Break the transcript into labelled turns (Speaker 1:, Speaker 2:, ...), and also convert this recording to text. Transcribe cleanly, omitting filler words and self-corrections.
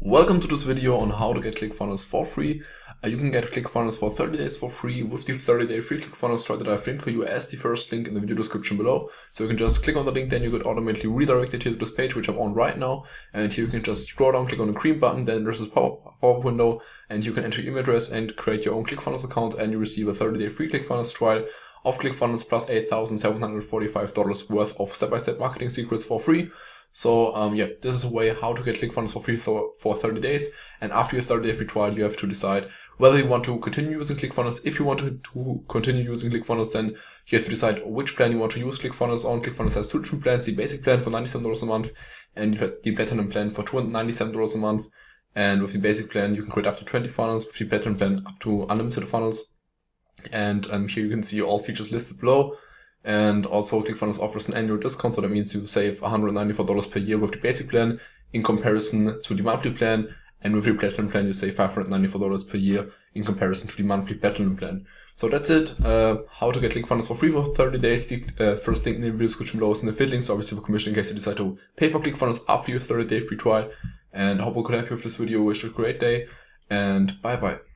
Speaker 1: Welcome to this video on how to get ClickFunnels for free. You can get ClickFunnels for 30 days for free with the 30-day free ClickFunnels trial that I've linked for you as the first link in the video description below. So you can just click on the link, then you get automatically redirected here to this page, which I'm on right now. And here you can just scroll down, click on the green button, then there's this pop-up window, and you can enter your email address and create your own ClickFunnels account, and you receive a 30-day free ClickFunnels trial of ClickFunnels plus $8,745 worth of step-by-step marketing secrets for free. So yeah, this is a way how to get ClickFunnels for free for 30 days. And after your 30-day free trial, you have to decide whether you want to continue using ClickFunnels. If you want to continue using ClickFunnels, then you have to decide which plan you want to use ClickFunnels on. ClickFunnels has two different plans: the basic plan for $97 a month and the platinum plan for $297 a month. And with the basic plan, you can create up to 20 funnels. With the platinum plan, up to unlimited funnels. And here you can see all features listed below. And also ClickFunnels offers an annual discount, so that means you save $194 per year with the basic plan in comparison to the monthly plan. And with the platinum plan, you save $594 per year in comparison to the monthly platinum plan. So that's it. How to get ClickFunnels for free for 30 days. The first link in the video description below is an affiliate link, so obviously for commission in case you decide to pay for ClickFunnels after your 30-day free trial. And I hope I could help you with this video. Wish you a great day, and bye bye.